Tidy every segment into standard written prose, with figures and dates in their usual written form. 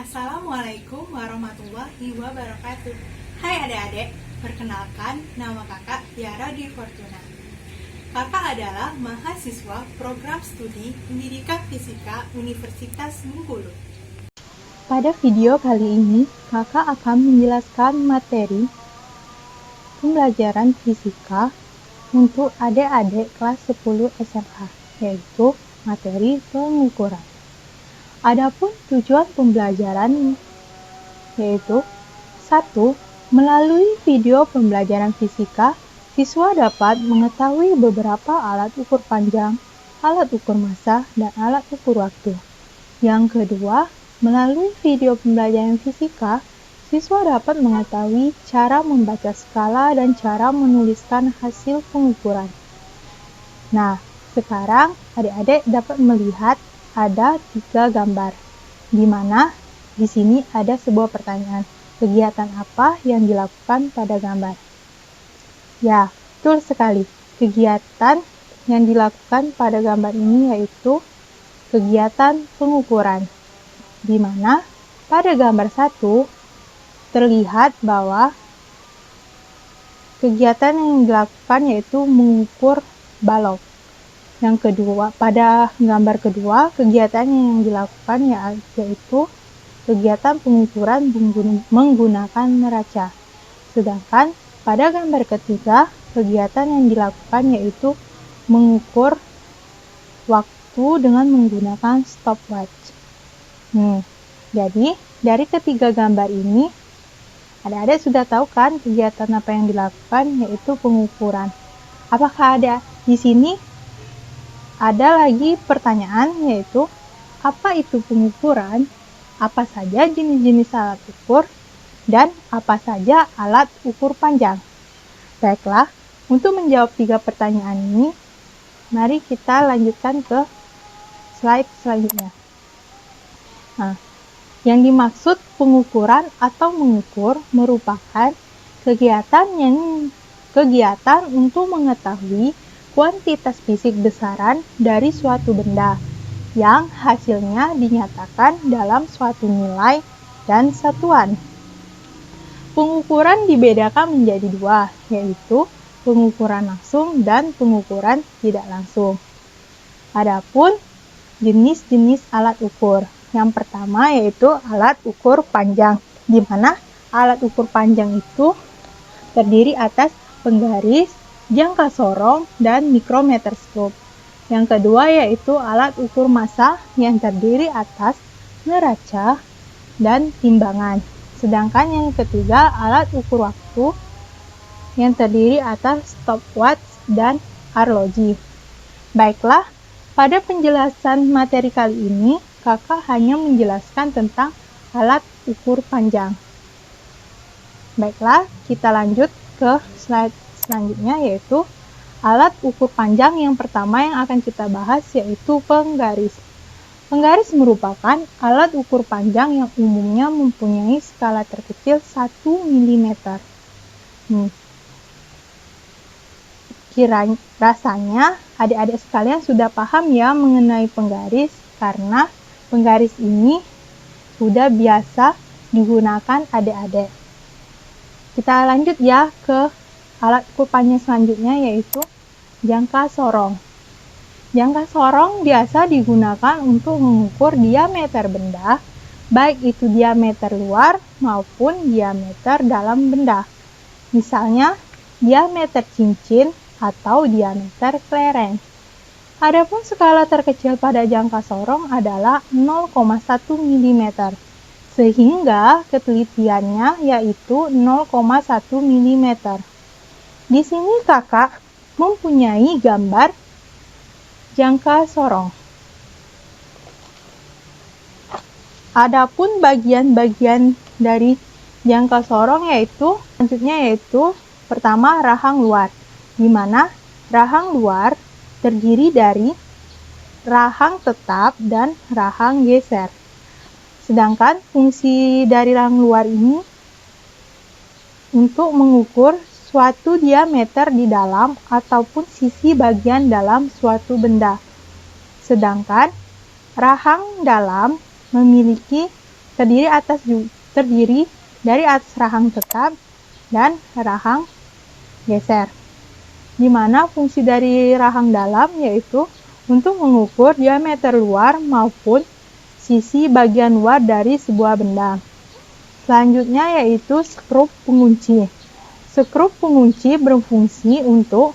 Assalamualaikum warahmatullahi wabarakatuh. Hai adik-adik, perkenalkan nama kakak Tiara Dwi Fortuna. Kakak adalah mahasiswa program studi pendidikan fisika Universitas Bengkulu. Pada video kali ini, kakak akan menjelaskan materi pembelajaran fisika untuk adik-adik kelas 10 SMA, yaitu materi pengukuran. Adapun tujuan pembelajaran yaitu 1. Melalui video pembelajaran fisika, siswa dapat mengetahui beberapa alat ukur panjang, alat ukur massa, dan alat ukur waktu. Yang kedua, melalui video pembelajaran fisika, siswa dapat mengetahui cara membaca skala dan cara menuliskan hasil pengukuran. Nah, sekarang adik-adik dapat melihat ada 3 gambar, di mana di sini ada sebuah pertanyaan, kegiatan apa yang dilakukan pada gambar? Ya, betul sekali. Kegiatan yang dilakukan pada gambar ini yaitu kegiatan pengukuran, di mana pada gambar 1 terlihat bahwa kegiatan yang dilakukan yaitu mengukur balok. Yang kedua, pada gambar kedua, kegiatan yang dilakukan yaitu kegiatan pengukuran menggunakan neraca. Sedangkan pada gambar ketiga, kegiatan yang dilakukan yaitu mengukur waktu dengan menggunakan stopwatch. Jadi dari ketiga gambar ini, adik-adik sudah tahu kan kegiatan apa yang dilakukan, yaitu pengukuran. Apakah ada di sini? Ada lagi pertanyaan, yaitu apa itu pengukuran, apa saja jenis-jenis alat ukur, dan apa saja alat ukur panjang. Baiklah, untuk menjawab 3 pertanyaan ini, mari kita lanjutkan ke slide selanjutnya. Nah, yang dimaksud pengukuran atau mengukur merupakan kegiatan untuk mengetahui kuantitas fisik besaran dari suatu benda yang hasilnya dinyatakan dalam suatu nilai dan satuan. Pengukuran dibedakan menjadi 2, yaitu pengukuran langsung dan pengukuran tidak langsung. Adapun jenis-jenis alat ukur. Yang pertama yaitu alat ukur panjang, di mana alat ukur panjang itu terdiri atas penggaris, jangka sorong, dan mikrometerskop. Yang kedua yaitu alat ukur massa yang terdiri atas neraca dan timbangan. Sedangkan yang ketiga alat ukur waktu yang terdiri atas stopwatch dan arloji. Baiklah, pada penjelasan materi kali ini, kakak hanya menjelaskan tentang alat ukur panjang. Baiklah, kita lanjut ke slide selanjutnya, yaitu alat ukur panjang yang pertama yang akan kita bahas yaitu penggaris. Penggaris merupakan alat ukur panjang yang umumnya mempunyai skala terkecil 1 mm. Rasanya adik-adik sekalian sudah paham ya mengenai penggaris, karena penggaris ini sudah biasa digunakan adik-adik. Kita lanjut ya ke alat ukur panjang selanjutnya, yaitu jangka sorong. Jangka sorong biasa digunakan untuk mengukur diameter benda, baik itu diameter luar maupun diameter dalam benda. Misalnya, diameter cincin atau diameter kelereng. Adapun skala terkecil pada jangka sorong adalah 0,1 mm, sehingga ketelitiannya yaitu 0,1 mm. Di sini kakak mempunyai gambar jangka sorong. Adapun bagian-bagian dari jangka sorong yaitu pertama rahang luar, di mana rahang luar terdiri dari rahang tetap dan rahang geser. Sedangkan fungsi dari rahang luar ini untuk mengukur suatu diameter di dalam ataupun sisi bagian dalam suatu benda. Sedangkan rahang dalam memiliki terdiri dari atas rahang tetap dan rahang geser. Di mana fungsi dari rahang dalam yaitu untuk mengukur diameter luar maupun sisi bagian luar dari sebuah benda. Selanjutnya yaitu skrup pengunci. Skrup pengunci berfungsi untuk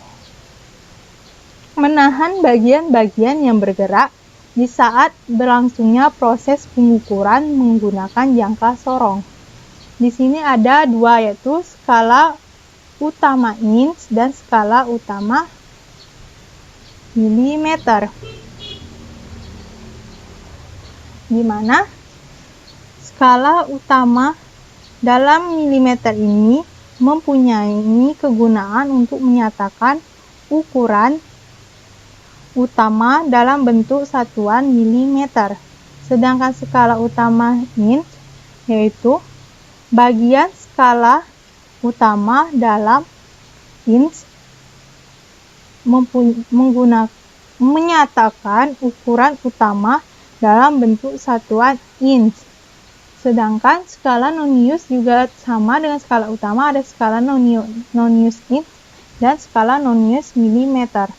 menahan bagian-bagian yang bergerak di saat berlangsungnya proses pengukuran menggunakan jangka sorong. Di sini ada dua, yaitu skala utama inch dan skala utama milimeter. Di mana skala utama dalam milimeter ini mempunyai kegunaan untuk menyatakan ukuran utama dalam bentuk satuan milimeter. Sedangkan skala utama inch yaitu bagian skala utama dalam inch menyatakan ukuran utama dalam bentuk satuan inch. Sedangkan skala nonius juga sama dengan skala utama, ada skala nonius inch dan skala nonius milimeter.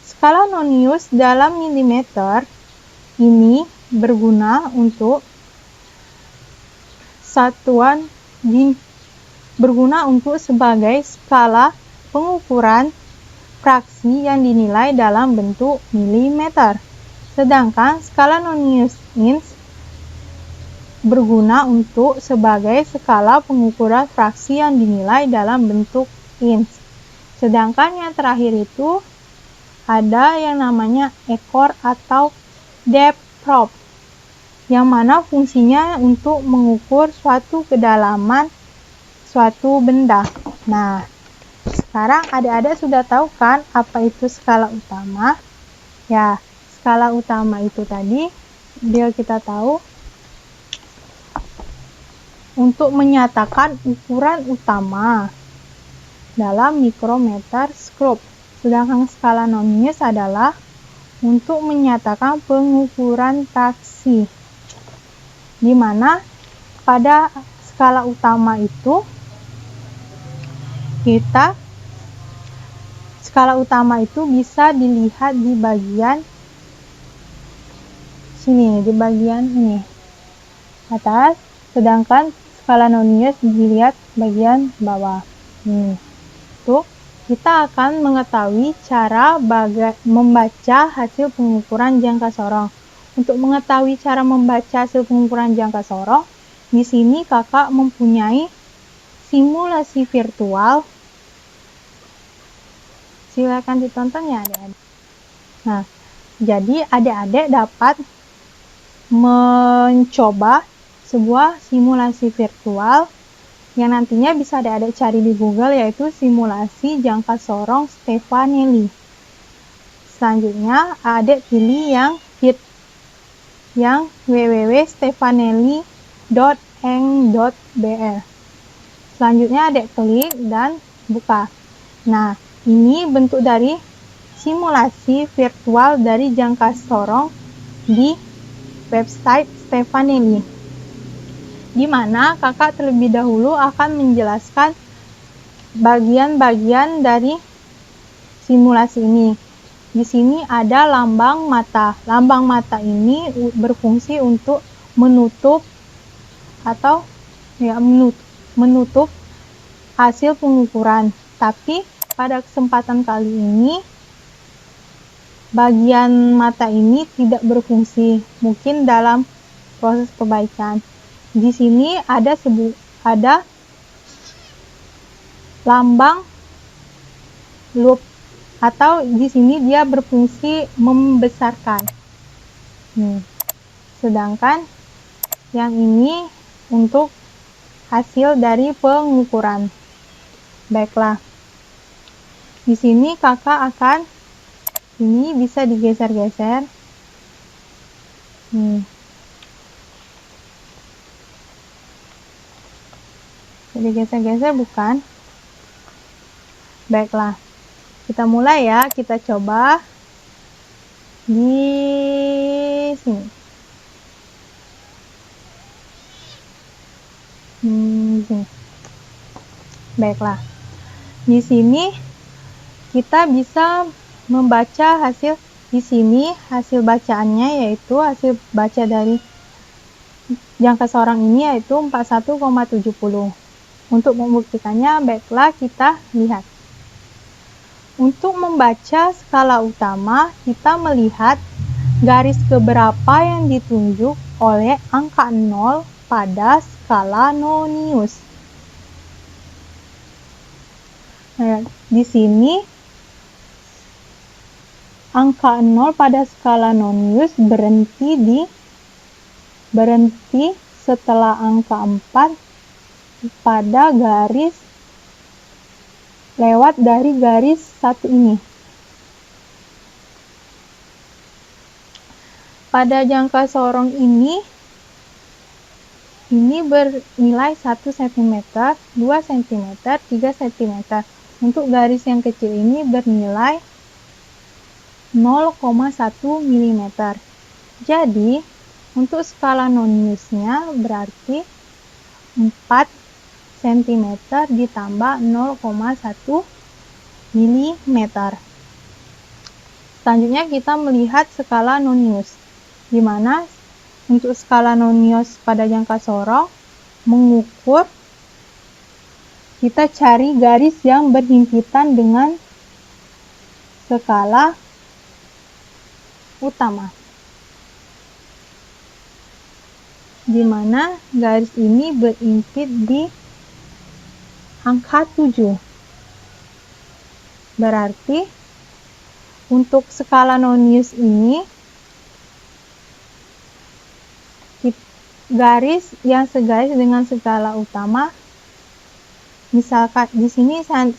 Skala nonius dalam milimeter ini berguna untuk sebagai skala pengukuran fraksi yang dinilai dalam bentuk milimeter. Sedangkan skala nonius inch berguna untuk sebagai skala pengukuran fraksi yang dinilai dalam bentuk inch. Sedangkan yang terakhir itu ada yang namanya ekor atau depth probe, yang mana fungsinya untuk mengukur suatu kedalaman suatu benda. Nah, sekarang adik-adik sudah tahu kan apa itu skala utama? Ya, skala utama itu tadi biar kita tahu untuk menyatakan ukuran utama dalam mikrometer skrup. Sedangkan skala nonius adalah untuk menyatakan pengukuran fraksi, di mana pada skala utama itu skala utama itu bisa dilihat di bagian sini, di bagian ini atas, sedangkan skala nonius dilihat bagian bawah. Tuh, kita akan mengetahui cara membaca hasil pengukuran jangka sorong. Untuk mengetahui cara membaca hasil pengukuran jangka sorong, di sini kakak mempunyai simulasi virtual. Silakan ditonton ya adik-adik. Nah, jadi adik-adik dapat mencoba sebuah simulasi virtual yang nantinya bisa adik-adik cari di Google, yaitu simulasi jangka sorong Stefanelli. Selanjutnya adik pilih yang www.stefanelli.eng.br. Selanjutnya adik klik dan buka. Nah, ini bentuk dari simulasi virtual dari jangka sorong di website Stefanelli, di mana kakak terlebih dahulu akan menjelaskan bagian-bagian dari simulasi ini. Di sini ada lambang mata. Lambang mata ini berfungsi untuk menutup hasil pengukuran. Tapi pada kesempatan kali ini bagian mata ini tidak berfungsi, mungkin dalam proses perbaikan. Di sini ada lambang loop, atau di sini dia berfungsi membesarkan. Sedangkan yang ini untuk hasil dari pengukuran. Baiklah. Di sini kakak akan, ini bisa digeser-geser. Jadi geser-geser bukan? Baiklah, kita mulai ya. Kita coba di sini. Baiklah, di sini kita bisa membaca hasil di sini. Hasil bacaannya yaitu hasil baca dari jangka seorang ini yaitu 41,70. Untuk membuktikannya, baiklah kita lihat. Untuk membaca skala utama, kita melihat garis keberapa yang ditunjuk oleh angka 0 pada skala Nonius. Nah, di sini angka 0 pada skala Nonius berhenti setelah angka 4 pada garis lewat dari garis 1 ini. Pada jangka sorong ini bernilai 1 cm, 2 cm, 3 cm. Untuk garis yang kecil ini bernilai 0,1 mm. Jadi, untuk skala Noniusnya berarti 4 cm ditambah 0,1 mm. Selanjutnya kita melihat skala Nonius, di mana untuk skala Nonius pada jangka sorong mengukur, kita cari garis yang berhimpitan dengan skala utama, di mana garis ini berimpit di angka 7. Berarti untuk skala Nonius ini garis yang segaris dengan skala utama, misalkan di sini 1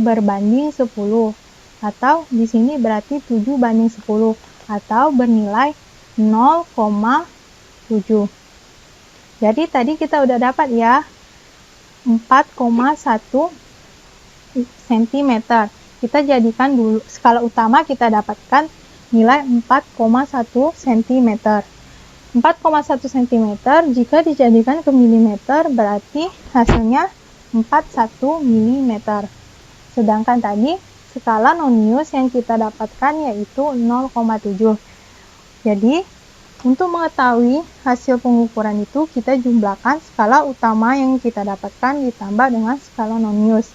berbanding 10, atau di sini berarti 7/10, atau bernilai 0,7. Jadi tadi kita udah dapat ya 4,1 cm. Kita jadikan dulu skala utama, kita dapatkan nilai 4,1 cm. 4,1 cm jika dijadikan ke milimeter berarti hasilnya 41 mm. Sedangkan tadi skala Nonius yang kita dapatkan yaitu 0,7. Jadi untuk mengetahui hasil pengukuran itu, kita jumlahkan skala utama yang kita dapatkan ditambah dengan skala Nonius.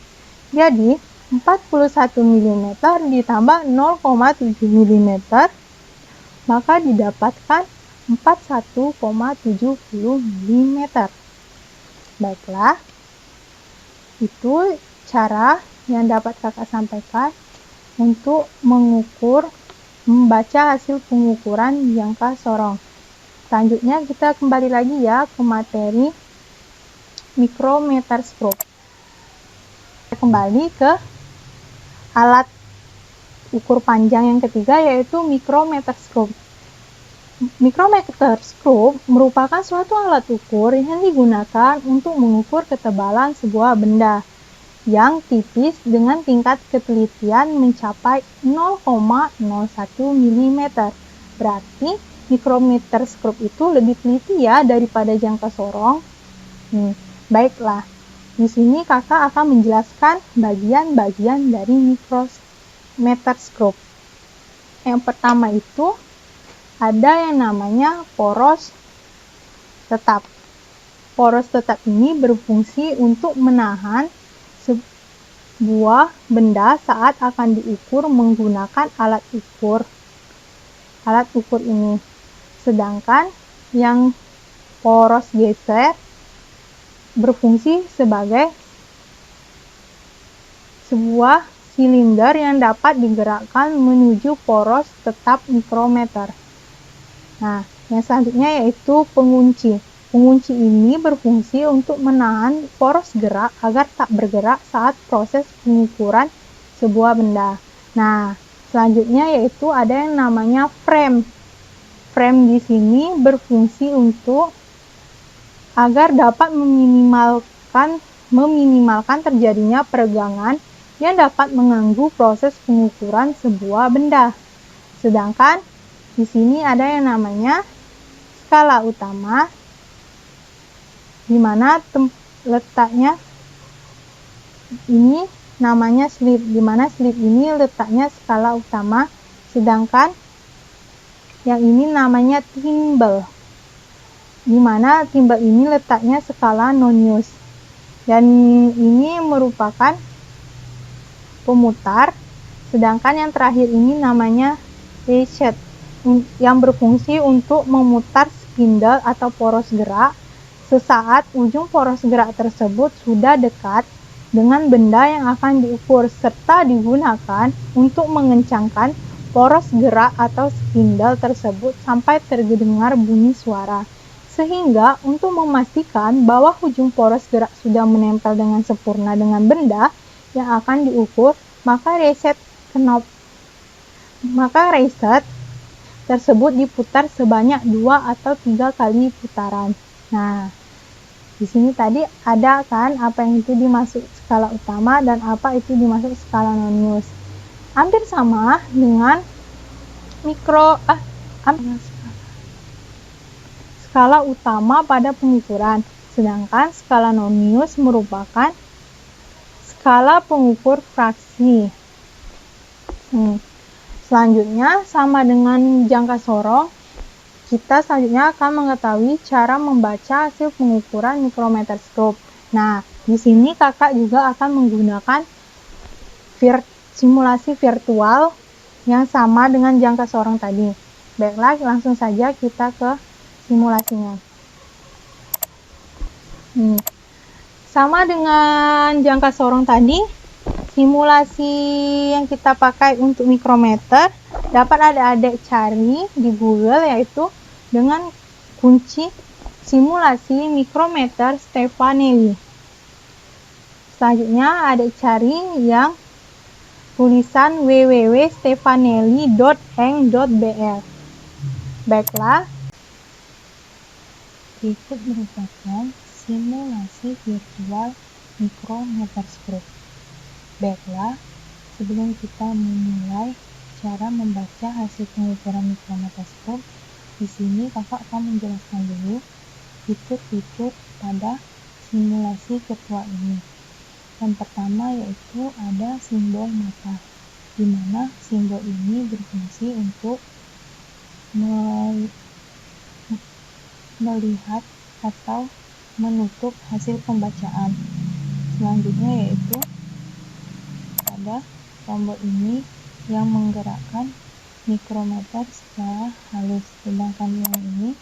Jadi 41 mm ditambah 0,7 mm, maka didapatkan 41,70 mm. Baiklah, itu cara yang dapat kakak sampaikan untuk membaca hasil pengukuran jangka sorong. Selanjutnya kita kembali lagi ya ke materi mikrometerskop. Kembali ke alat ukur panjang yang ketiga yaitu mikrometerskop. Mikrometerskop merupakan suatu alat ukur yang digunakan untuk mengukur ketebalan sebuah benda yang tipis dengan tingkat ketelitian mencapai 0,01 mm. Berarti mikrometerskop itu lebih teliti ya daripada jangka sorong. Baiklah, di sini kakak akan menjelaskan bagian-bagian dari mikrometerskop. Yang pertama itu ada yang namanya poros tetap. Poros tetap ini berfungsi untuk menahan sebuah benda saat akan diukur menggunakan alat ukur ini. Sedangkan yang poros geser berfungsi sebagai sebuah silinder yang dapat digerakkan menuju poros tetap mikrometer. Nah, yang selanjutnya yaitu pengunci. Pengunci ini berfungsi untuk menahan poros gerak agar tak bergerak saat proses pengukuran sebuah benda. Nah, selanjutnya yaitu ada yang namanya frame. Frame di sini berfungsi untuk agar dapat meminimalkan terjadinya peregangan yang dapat mengganggu proses pengukuran sebuah benda. Sedangkan di sini ada yang namanya skala utama, di mana letaknya ini namanya slit, di mana slit ini letaknya skala utama, sedangkan yang ini namanya timbel, di mana timbel ini letaknya skala nonius. Dan ini merupakan pemutar, sedangkan yang terakhir ini namanya reset, yang berfungsi untuk memutar spindle atau poros gerak sesaat ujung poros gerak tersebut sudah dekat dengan benda yang akan diukur, serta digunakan untuk mengencangkan poros gerak atau spindle tersebut sampai terdengar bunyi suara. Sehingga untuk memastikan bahwa ujung poros gerak sudah menempel dengan sempurna dengan benda yang akan diukur, maka reset tersebut diputar sebanyak 2 atau 3 kali putaran. Nah, di sini tadi ada kan apa yang itu dimaksud skala utama dan apa itu dimaksud skala nonius. Hampir sama dengan skala utama pada pengukuran, sedangkan skala nonius merupakan skala pengukur fraksi. Selanjutnya, sama dengan jangka sorong, kita selanjutnya akan mengetahui cara membaca hasil pengukuran mikrometer scope. Nah, di sini kakak juga akan menggunakan simulasi virtual yang sama dengan jangka sorong tadi. Baiklah, langsung saja kita ke simulasinya. Sama dengan jangka sorong tadi, simulasi yang kita pakai untuk mikrometer dapat adik-adik cari di Google, yaitu dengan kunci simulasi mikrometer Stefanelli. Selanjutnya adik cari yang tulisan www.stefanelli.eng.br. Baiklah, berikut merupakan simulasi virtual mikrometer scope. Baiklah, sebelum kita memulai cara membaca hasil pengukuran mikrometer scope, di sini kakak akan menjelaskan dulu fitur-fitur pada simulasi virtual ini. Yang pertama yaitu ada simbol mata, di mana simbol ini berfungsi untuk melihat atau menutup hasil pembacaan. Selanjutnya yaitu ada tombol ini yang menggerakkan mikrometer secara halus, sedangkan yang ini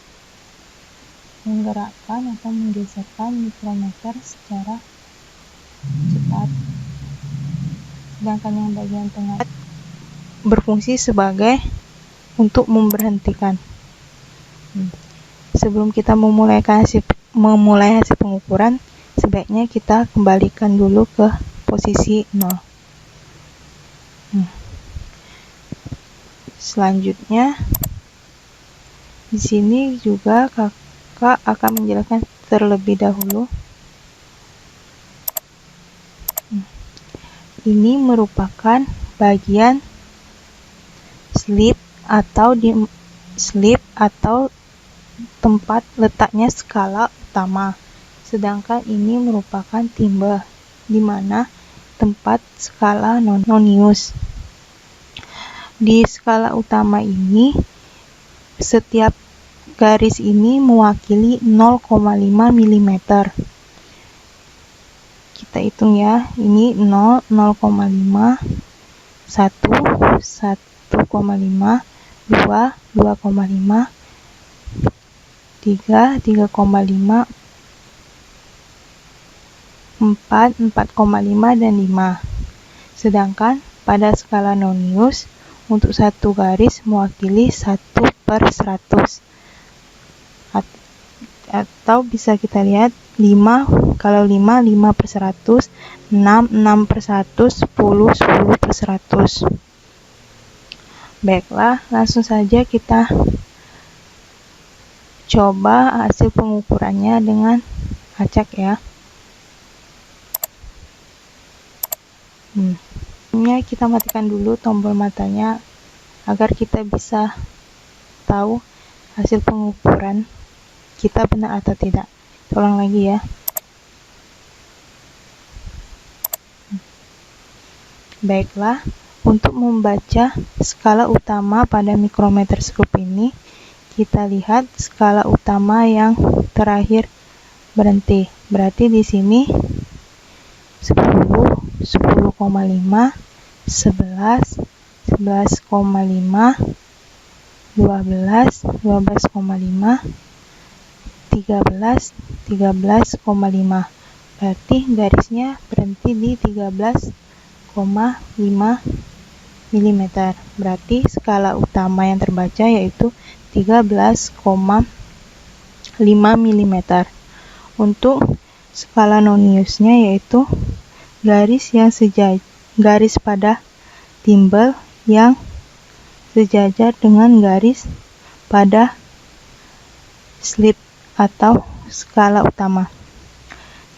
menggerakkan atau menggeserkan mikrometer secara cepat, sedangkan yang bagian tengah berfungsi sebagai untuk memberhentikan. Sebelum kita memulai hasil pengukuran, sebaiknya kita kembalikan dulu ke posisi 0. Selanjutnya, di sini juga kakak akan menjelaskan terlebih dahulu. Ini merupakan bagian slip atau tempat letaknya skala utama, sedangkan ini merupakan timbel, di mana tempat skala nonius. Di skala utama ini, setiap garis ini mewakili 0,5 mm. Kita hitung ya, ini 0, 0,5, 1, 1,5, 2, 2,5, 3, 3,5, 4, 4,5, dan 5. Sedangkan pada skala nonius, untuk satu garis mewakili 1/100. Atau bisa kita lihat 5, kalau 5, 5/100, 6, 6/100, 10, 10/100. Baiklah, langsung saja kita coba hasil pengukurannya dengan acak ya. Kita matikan dulu tombol matanya agar kita bisa tahu hasil pengukuran kita benar atau tidak. Ulang lagi ya. Baiklah, untuk membaca skala utama pada mikrometerskop ini, kita lihat skala utama yang terakhir berhenti. Berarti di sini 10, 10,5, 11, 11,5, 12, 12,5, 13, 13,5. Berarti garisnya berhenti di 13,5 mm. Berarti skala utama yang terbaca yaitu 13,5 mm. Untuk skala noniusnya yaitu garis pada timbel yang sejajar dengan garis pada slit atau skala utama.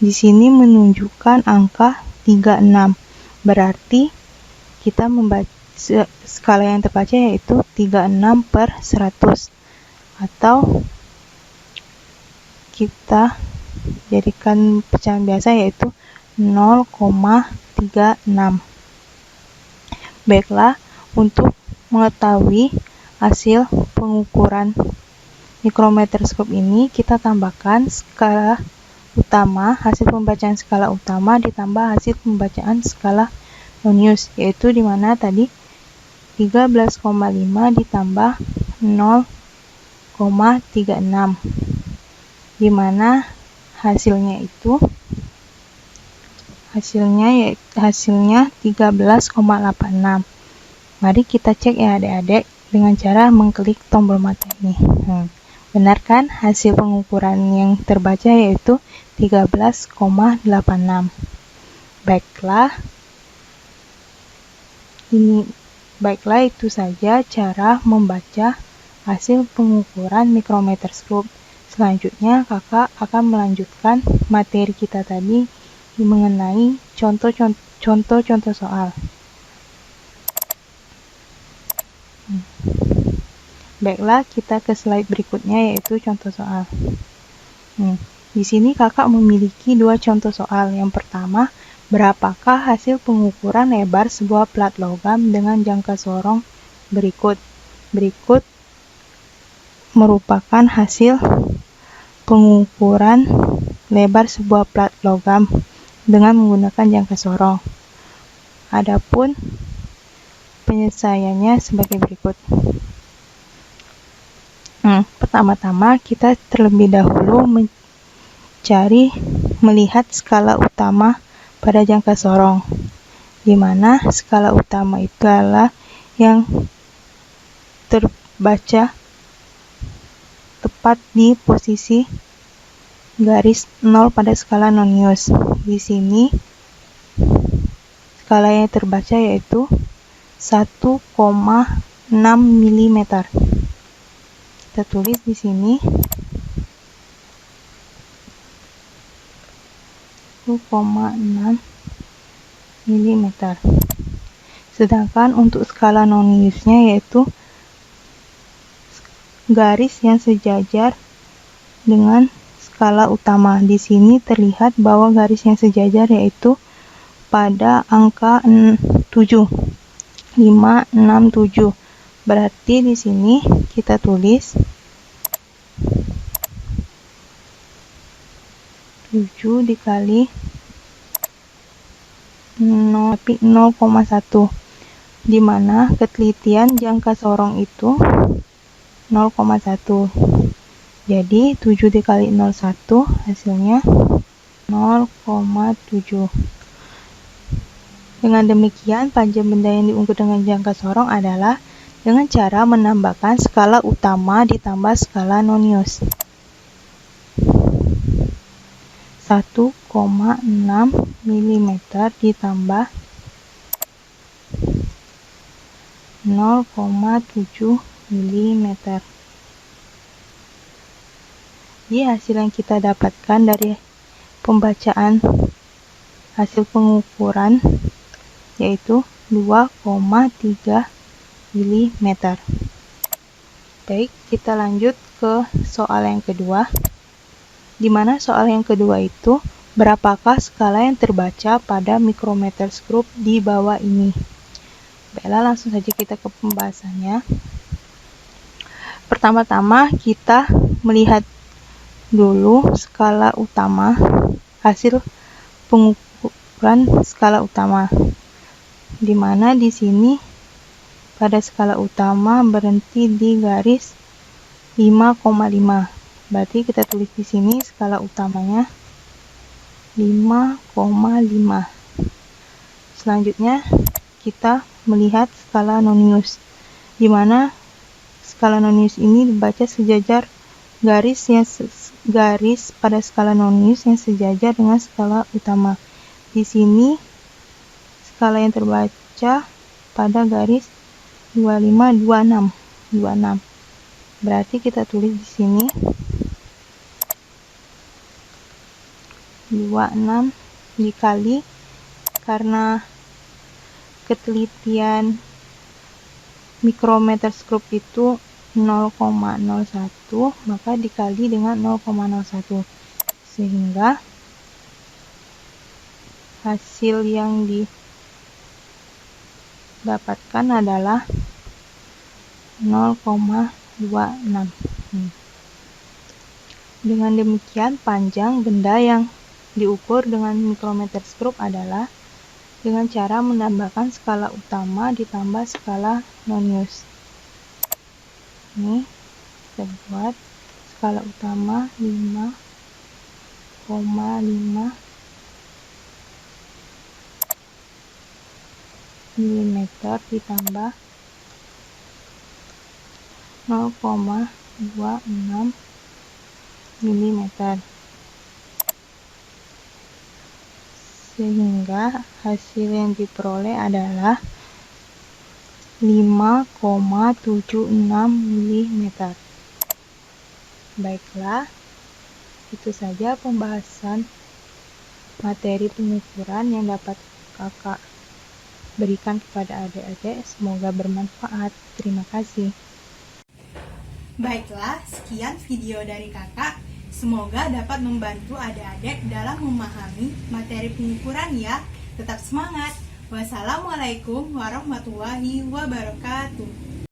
Di sini menunjukkan angka 36. Berarti kita membaca skala yang terbaca yaitu 36/100, atau kita jadikan pecahan biasa yaitu 0,36. Baiklah, untuk mengetahui hasil pengukuran mikrometerskop ini, kita tambahkan skala utama, hasil pembacaan skala utama ditambah hasil pembacaan skala nonius, yaitu dimana tadi 13,5 ditambah 0,36, dimana hasilnya 13,86. Mari kita cek ya adik-adik dengan cara mengklik tombol mata ini. Benar kan hasil pengukuran yang terbaca yaitu 13,86. Baiklah, itu saja cara membaca hasil pengukuran mikrometerskop. Selanjutnya kakak akan melanjutkan materi kita tadi mengenai contoh-contoh soal. Baiklah, kita ke slide berikutnya yaitu contoh soal. Di sini kakak memiliki dua contoh soal. Yang pertama, berapakah hasil pengukuran lebar sebuah plat logam dengan jangka sorong berikut? Berikut merupakan hasil pengukuran lebar sebuah plat logam dengan menggunakan jangka sorong. Adapun penyelesaiannya sebagai berikut. Pertama-tama kita terlebih dahulu melihat skala utama pada jangka sorong, di mana skala utama itu adalah yang terbaca tepat di posisi garis 0 pada skala nonius. Di sini skala yang terbaca yaitu 1,6 mm. Kita tulis di sini 1,6 mm. Sedangkan untuk skala noniusnya yaitu garis yang sejajar dengan skala utama. Di sini terlihat bahwa garis yang sejajar yaitu pada angka 7, 5, 6, 7. Berarti di sini kita tulis 7 dikali 0,1, di mana ketelitian jangka sorong itu 0,1. Jadi 7 dikali 0,1 hasilnya 0,7. Dengan demikian, panjang benda yang diukur dengan jangka sorong adalah dengan cara menambahkan skala utama ditambah skala nonius. 1,6 mm ditambah 0,7 mm. Jadi hasil yang kita dapatkan dari pembacaan hasil pengukuran yaitu 2,3 mm. Baik, kita lanjut ke soal yang kedua, di mana soal yang kedua itu Berapakah skala yang terbaca pada micrometer-skop di bawah ini? Baiklah, langsung saja kita ke pembahasannya. Pertama-tama kita melihat dulu skala utama, hasil pengukuran skala utama, di mana di sini pada skala utama berhenti di garis 5,5. Berarti kita tulis di sini skala utamanya 5,5. Selanjutnya kita melihat skala nonius, di mana skala nonius ini dibaca sejajar garis pada skala nonius yang sejajar dengan skala utama. Di sini skala yang terbaca pada garis 25, 26. Berarti kita tulis di sini 26 dikali, karena ketelitian mikrometer-skop itu 0,01, maka dikali dengan 0,01, sehingga hasil yang didapatkan adalah 0,26. Dengan demikian, panjang benda yang diukur dengan mikrometer-skop adalah dengan cara menambahkan skala utama ditambah skala nonius. Ini kita buat skala utama 5,5 mm ditambah 0,26 mm, sehingga hasil yang diperoleh adalah 5,76 mm. Baiklah, itu saja pembahasan materi pengukuran yang dapat kakak berikan kepada adik-adik. Semoga bermanfaat. Terima kasih. Baiklah, sekian video dari kakak. Semoga dapat membantu adik-adik dalam memahami materi pengukuran ya. Tetap semangat. Wassalamualaikum warahmatullahi wabarakatuh.